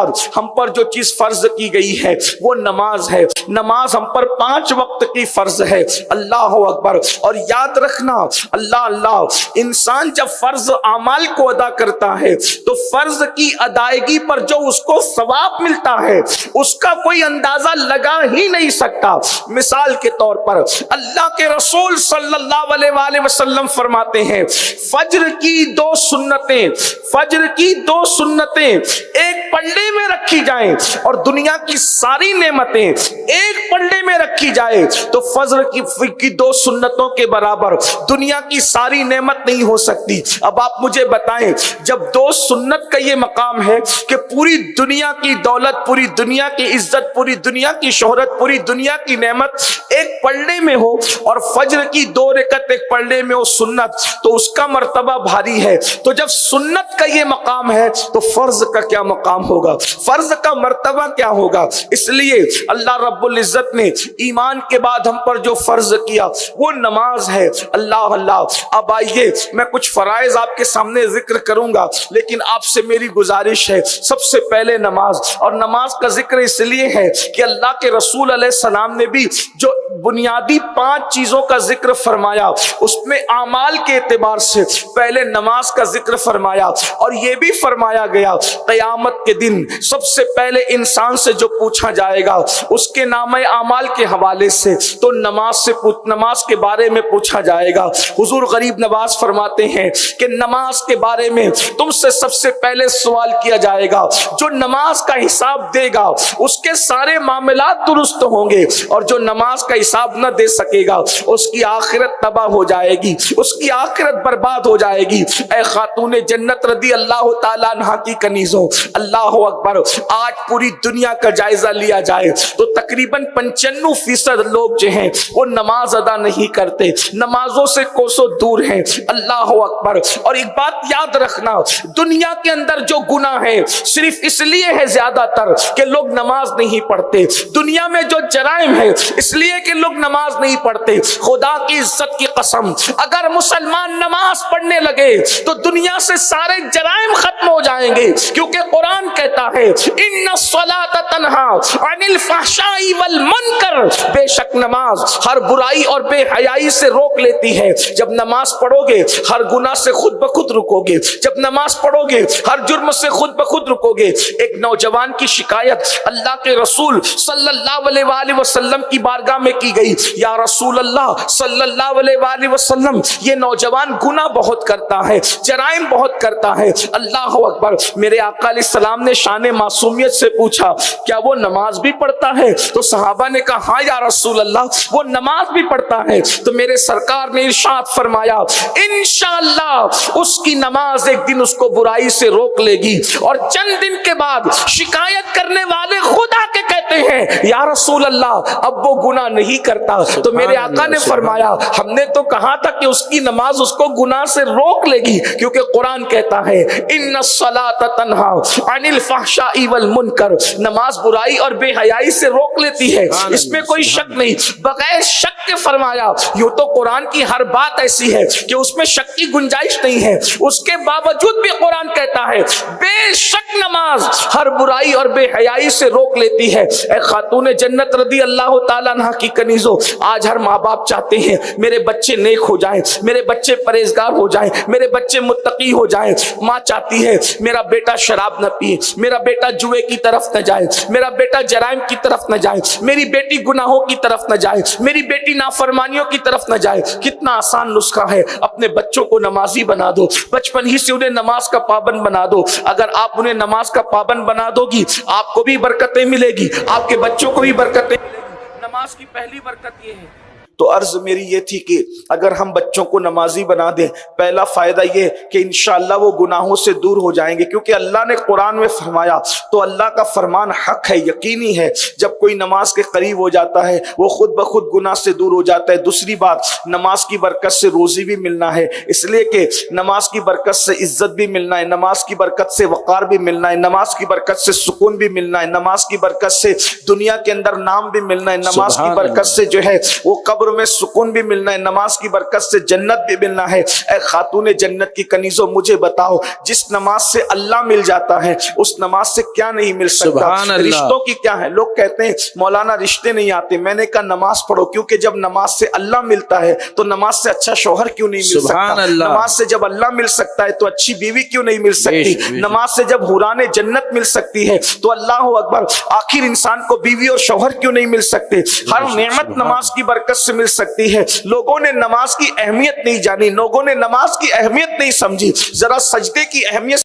بعد ہم پر جو چیز فرض کی گئی ہے وہ نماز ہے. نماز ہم پر 5 وقت کی فرض ہے. اللہ اکبر. اور یاد رکھنا اللہ انسان جب فرض اعمال کو ادا کرتا ہے تو فرض کی ادائیگی پر جو اس کو ثواب ملتا ہے اس کا کوئی اندازہ لگا ہی نہیں سکتا. مثال کے طور پر اللہ کے رسول صلی اللہ علیہ وآلہ وسلم فرماتے ہیں فجر کی 2 سنتیں ایک پلڑے میں رکھی جائیں اور دنیا کی ساری نعمتیں ایک پلڑے میں رکھی جائے تو فجر کی 2 سنتوں کے برابر دنیا کی ساری نعمت نہیں ہو سکتی. اب آپ مجھے بتائیں جب 2 سنت کا یہ مقام ہے کہ پوری دنیا کی دولت, پوری دنیا کی عزت, پوری دنیا کی شہرت, پوری دنیا کی نعمت ایک پلڑے میں ہو اور فجر کی 2 رکعت ایک پلڑے میں ہو سنت, تو اس کا مرتبہ بھاری ہے. تو جب سنت کا یہ مقام ہے تو فرض کا کیا مقام ہوگا, فرض کا مرتبہ کیا ہوگا. اس لیے اللہ رب العزت نے ایمان کے بعد ہم پر جو فرض کیا وہ نماز ہے. اللہ. اب آئیے میں کچھ فرائض آپ کے سامنے ذکر کروں گا, لیکن آپ سے میری گزارش ہے سب سے پہلے نماز. اور نماز کا ذکر اس لیے ہے کہ اللہ کے رسول علیہ السلام نے بھی جو بنیادی 5 چیزوں کا ذکر فرمایا اس میں اعمال کے اعتبار سے پہلے نماز کا ذکر فرمایا. اور یہ بھی فرمایا گیا قیامت کے دن سب سے پہلے انسان سے جو پوچھا جائے گا اس کے نام اعمال کے حوالے سے تو نماز کے بارے میں پوچھا جائے گا. حضور غریب نواز فرماتے ہیں کہ نماز کے بارے میں تم سے سب سے پہلے سوال کیا جائے گا. جو نماز کا حساب دے گا اس کے سارے معاملات درست ہوں گے, اور جو نماز کا حساب نہ دے سکے گا اس کی آخرت تباہ ہو جائے گی, اس کی آخرت برباد ہو جائے گی. اے خاتون جنت رضی اللہ تعالیٰ عنہا کی کنیزوں, اللہ اکبر. آج پوری دنیا کا جائزہ لیا جائے تو تقریباً 95% لوگ جو ہیں وہ نماز ادا نہیں کرتے, نمازوں سے کوسوں دور ہیں. اللہ اکبر. اور ایک بات یاد رکھنا, دنیا کے اندر جو گناہ ہے صرف اس لیے ہے زیادہ تر کہ لوگ نماز نہیں پڑھتے. دنیا میں جو جرائم ہے اس لیے کہ لوگ نماز نہیں پڑھتے. خدا کی عزت کی قسم اگر مسلمان نماز پڑھنے لگے تو دنیا سے سارے جرائم ختم ہو جائیں گے, کیونکہ قرآن کہتا ہے ان الصلاۃ تنہی عن الفحشاء والمنکر, بے شک نماز ہر برائی اور بے حیائی سے روک لیتی ہے. جب نماز پڑھو گے ہر گناہ سے خود بخود رکو گے, جب نماز پڑھو گے ہر جرم سے خود بخود رکو گے. ایک نوجوان کی شکایت اللہ کے رسول صلی اللہ علیہ وآلہ وسلم کی بارگاہ میں کی گئی, یا رسول اللہ صلی اللہ علیہ وآلہ وسلم یہ نوجوان گناہ بہت کرتا ہے, جرائم بہت کرتا ہے. اللہ اکبر. میرے آقا علیہ السلام نے شان معصومیت سے پوچھا کیا وہ نماز بھی پڑھتا ہے؟ تو صحابہ نے کہا ہاں یا رسول اللہ وہ نماز بھی پڑھتا ہے. تو میرے سرکار نے ارشاد فرمایا انشاءاللہ اس کی نماز ایک دن اس کو برائی سے روک لے گی. اور چند دن کے بعد شکایت کرنے والے خدا کے کہتے ہیں یا رسول اللہ اب وہ گناہ نہیں کرتا. تو میرے آقا نے فرمایا ہم نے تو کہا تھا کہ اس کی نماز اس کو گناہ سے روک لے گی, کیونکہ قرآن کہتا ہے ان الصلاۃ تنہی عن الفحشاء والمنکر, نماز برائی اور بے حیائی سے روک لیتی ہے, اس میں کوئی شک نہیں. بغیر شک کے فرمایا. یوں تو قرآن کی ہر بات ایسی ہے کہ اس میں شک کی گنجائش نہیں ہے, اس کے باوجود بھی قرآن کہتا ہے بے شک نماز ہر برائی اور بے حیائی سے روک لیتی ہے. اے خاتون جنت رضی اللہ تعالیٰ عنہ کی کنیزوں, آج ہر ماں باپ چاہتے ہیں میرے بچے نیک ہو جائیں, میرے بچے پرہیزگار ہو جائیں, میرے بچے متقی ہو جائیں. ماں چاہتی ہے میرا بیٹا شراب نہ پیے, میرا بیٹا جوئے کی طرف نہ جائے, میرا بیٹا جرائم کی طرف نہ جائے, میری بیٹی گناہوں کی طرف نہ جائے, میری بیٹی نافرمانیوں کی طرف نہ جائے. کتنا آسان نسخہ ہے, اپنے بچوں کو نمازی بنا دو, بچپن ہی سے انہیں نماز کا پابند بنا دو. اگر آپ انہیں نماز کا پابند بنا دو گی آپ کو بھی برکتیں ملے گی, آپ کے بچوں کو بھی برکتیں ملے گی. نماز کی پہلی برکت یہ ہے. تو عرض میری یہ تھی کہ اگر ہم بچوں کو نمازی بنا دیں پہلا فائدہ یہ کہ انشاءاللہ وہ گناہوں سے دور ہو جائیں گے, کیونکہ اللہ نے قرآن میں فرمایا تو اللہ کا فرمان حق ہے, یقینی ہے. جب کوئی نماز کے قریب ہو جاتا ہے وہ خود بخود گناہ سے دور ہو جاتا ہے. دوسری بات نماز کی برکت سے روزی بھی ملنا ہے, اس لیے کہ نماز کی برکت سے عزت بھی ملنا ہے, نماز کی برکت سے وقار بھی ملنا ہے, نماز کی برکت سے سکون بھی ملنا ہے, نماز کی برکت سے دنیا کے اندر نام بھی ملنا ہے, نماز کی برکت سے جو ہے وہ قبر قبر میں سکون بھی ملنا ہے, نماز کی برکت سے جنت بھی ملنا ہے. اے خاتون جنت کی کنیزوں, مجھے بتاؤ جس نماز سے اللہ مل جاتا ہے اس نماز سے کیا نہیں مل سکتا؟ رشتوں کی کیا ہے؟ لوگ کہتے ہیں مولانا رشتے نہیں آتے. میں نے کہا نماز پڑھو, کیونکہ جب نماز سے اللہ ملتا ہے تو نماز سے اچھا شوہر کیوں نہیں مل سکتا؟ نماز سے جب اللہ مل سکتا ہے تو اچھی بیوی کیوں نہیں مل سکتی؟ نماز سے جب حوران جنت مل سکتی ہے تو اللہ اکبر آخر انسان کو بیوی اور شوہر کیوں نہیں مل سکتے؟ ہر نعمت نماز کی برکت سے مل سکتی ہے. لوگوں نے نماز کی اہمیت نہیں جانی, لوگوں نے نماز کی اہمیت نہیں سمجھی. ذرا سجدے کی اہمیت